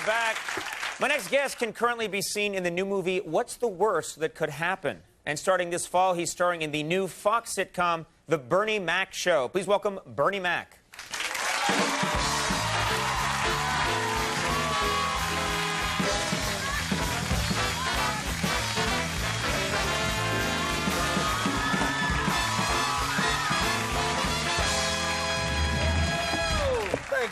Back. My next guest can currently be seen in the new movie, What's the Worst That Could Happen? And starting this fall, he's starring in the new Fox sitcom, The Bernie Mac Show. Please welcome Bernie Mac.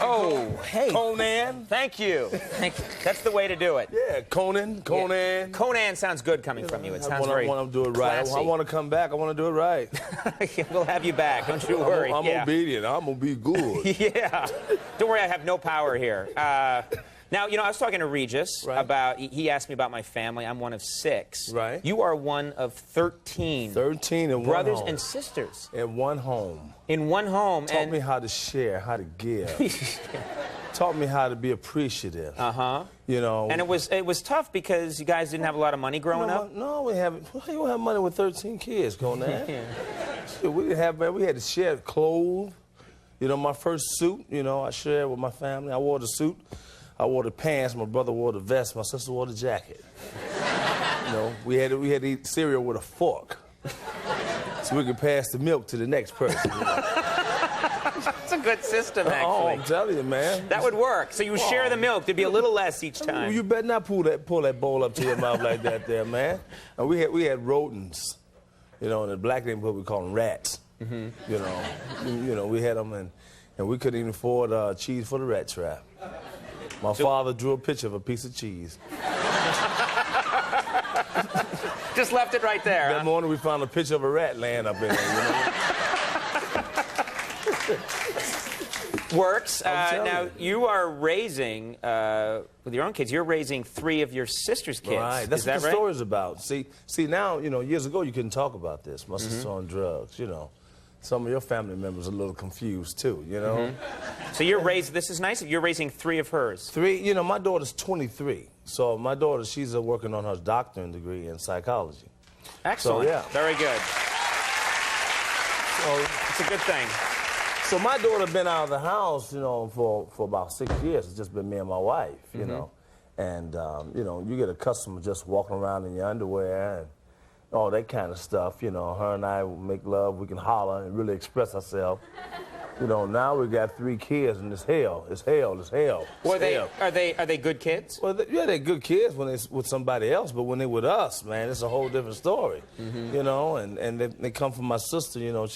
Oh, hey. Conan. Thank you. Thank you. That's the way to do it. Yeah, Conan. Yeah. Conan sounds good coming from you. It sounds very I want to do it right. classy. I want to come back. I want to do it right. We'll have you back. Don't you worry. I'm obedient. I'm going to be good. Yeah. Don't worry, I have no power here. Now, you know, I was talking to Regis about, he asked me about my family. I'm one of 6. Right. You are one of 13. 13 in one home. Brothers and sisters. In one home. In one home. Taught me how to share, how to give. Taught me how to be appreciative. Uh-huh. You know. And it was tough because you guys didn't have a lot of money growing up? No, we haven't. You don't have money with 13 kids, Conan. Yeah. Shit, we didn't have, man, we had to share clothes. You know, my first suit, you know, I shared with my family. I wore the suit. I wore the pants, my brother wore the vest, my sister wore the jacket. You know, we had to eat cereal with a fork so we could pass the milk to the next person. You know? That's a good system, actually. Oh, I'm telling you, man. That would work. So you share the milk. There'd be a little less each time. You better not pull that bowl up to your mouth like that there, man. And we had rodents. You know, in the black neighborhood, we call them rats. Mm-hmm. You know, we had them, and we couldn't even afford cheese for the rat trap. My father drew a picture of a piece of cheese. Just left it right there. That morning we found a picture of a rat laying up in there, you know? Works. Now, you are raising, with your own kids, you're raising 3 of your sister's kids. Right. That's what the story's about. See, now, you know, years ago you couldn't talk about this. My sister on drugs, you know. Some of your family members are a little confused, too, you know? So you're raising, this is nice, you're raising 3 of hers. 3, you know, my daughter's 23. So my daughter, she's working on her doctorate degree in psychology. Excellent. So, yeah. Very good. So, it's a good thing. So my daughter been out of the house, you know, for about 6 years. It's just been me and my wife, you know? And, you know, you get a customer just walking around in your underwear and all that kind of stuff, you know. Her and I make love, we can holler and really express ourselves. You know, now we got 3 kids and it's hell. It's hell, it's hell. Well, are they good kids? Well, yeah, they're good kids when they're with somebody else, but when they're with us, man, it's a whole different story. You know, and they come from my sister, you know.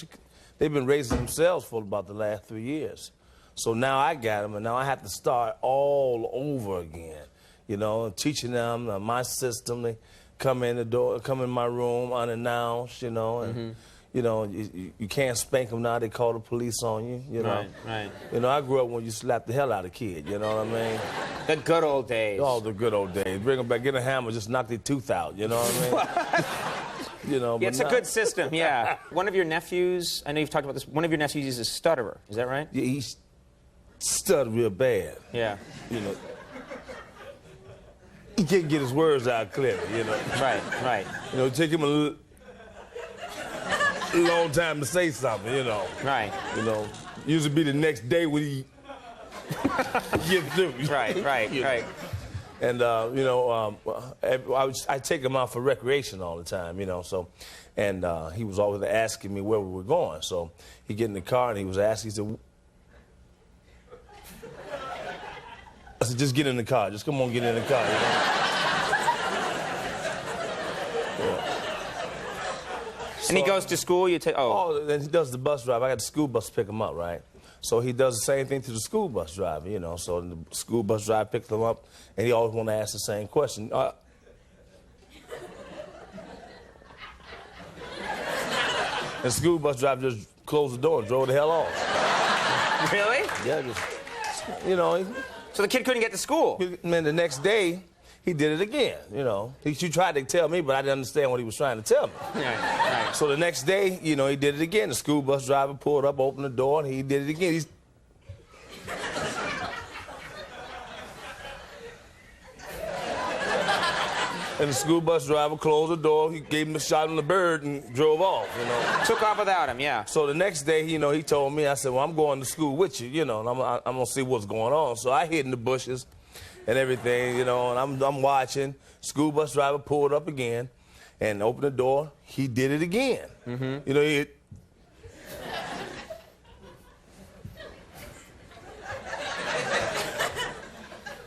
They've been raising themselves for about the last 3 years. So now I got them, and now I have to start all over again. You know, teaching them my system. They come in the door, come in my room unannounced, you know, and you know, you can't spank them now. They call the police on you, you know. Right. You know, I grew up when you slapped the hell out of a kid, you know what I mean? The good old days. Oh, the good old days. Bring them back, get a hammer, just knock their tooth out, you know what I mean? You know, yeah, it's a good system, yeah. One of your nephews, I know you've talked about this, one of your nephews is a stutterer, is that right? Yeah, he stuttered real bad. Yeah. You know. He can't get his words out clearly, you know. Right. You know, it take him a long time to say something, you know. Right. You know, usually be the next day when he get through. Right. And, you know, I take him out for recreation all the time, you know, so, and he was always asking me where we were going. So he get in the car and he was asking, he said, I said, just get in the car. Just come on, get in the car. You know? Yeah. And he goes to school, you take, Oh, then he does the bus drive. I got the school bus to pick him up, right? So he does the same thing to the school bus driver, you know. So the school bus driver picks him up, and he always want to ask the same question. And the school bus driver just closed the door and drove the hell off. Really? Yeah, just, you know. So the kid couldn't get to school? And then the next day, he did it again, you know. He tried to tell me, but I didn't understand what he was trying to tell me. Right. So the next day, you know, he did it again. The school bus driver pulled up, opened the door, and he did it again. And the school bus driver closed the door. He gave him a shot on the bird and drove off, you know. Took off without him, yeah. So the next day, you know, he told me, I said, well, I'm going to school with you, you know, and I'm going to see what's going on. So I hid in the bushes, and everything, you know, and I'm watching. School bus driver pulled up again and opened the door. He did it again. You know,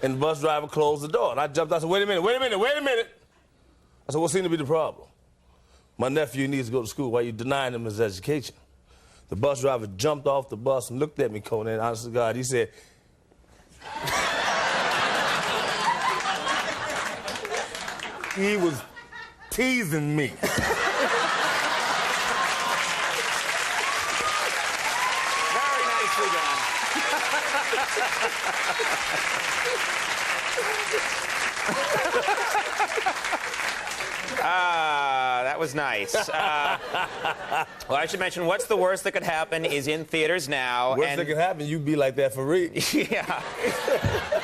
and the bus driver closed the door. And I jumped out and said, wait a minute. I said, what seemed to be the problem? My nephew needs to go to school. Why are you denying him his education? The bus driver jumped off the bus and looked at me, Conan, honest to God. He said, he was teasing me. Very nicely done. That was nice. Well, I should mention, What's the Worst That Could Happen is in theaters now. Worst that could happen, you'd be like that for real. Yeah.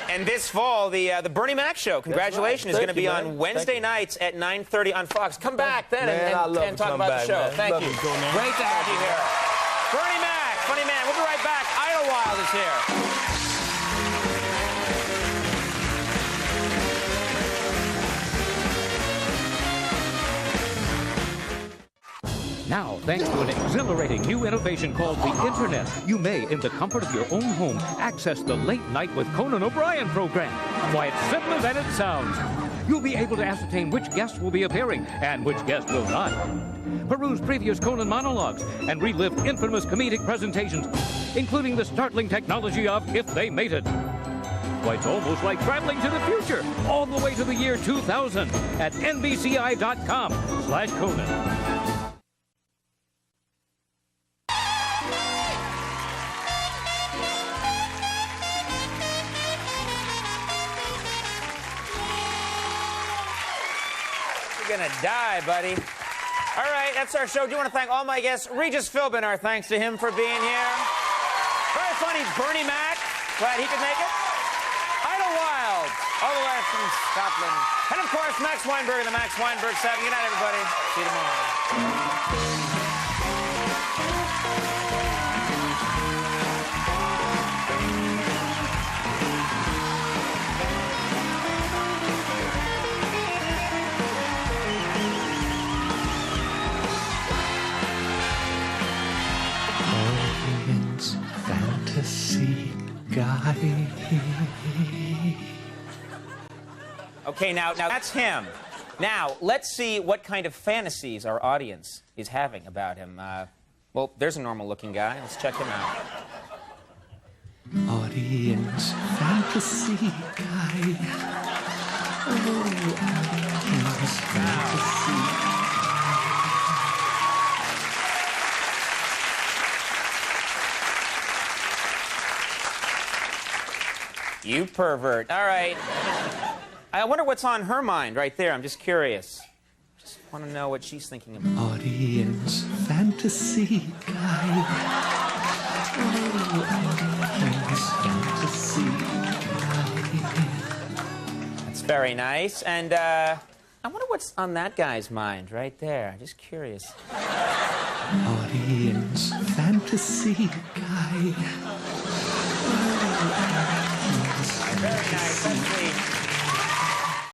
And this fall, the Bernie Mac Show, congratulations, is going to be on Wednesday nights at 9:30 on Fox. Come back then and talk about the show. Man. Thank you. Great to have you here. Bernie Mac, funny man. We'll be right back. Idlewild is here. Now, thanks to an exhilarating new innovation called the Internet, you may, in the comfort of your own home, access the Late Night with Conan O'Brien program. Why, it's simpler than it sounds. You'll be able to ascertain which guests will be appearing and which guests will not. Peruse previous Conan monologues and relive infamous comedic presentations, including the startling technology of If They Made It. Why, it's almost like traveling to the future, all the way to the year 2000 at nbci.com/Conan. You're gonna die, buddy. All right, that's our show. Do you want to thank all my guests? Regis Philbin, our thanks to him for being here. Very funny, Bernie Mac. Glad he could make it. Idlewild, all the way from Scotland. And of course, Max Weinberg and the Max Weinberg 7. Good night, everybody. See you tomorrow. Fantasy guy. Okay, now that's him. Now, let's see what kind of fantasies our audience is having about him. Well, there's a normal-looking guy. Let's check him out. Audience fantasy guy. Oh, audience fantasy. You pervert. All right. I wonder what's on her mind right there. I'm just curious. Just want to know what she's thinking about. Audience fantasy guy. Oh, audience fantasy guy. That's very nice. And I wonder what's on that guy's mind right there. I'm just curious. Audience fantasy guy. Very nice.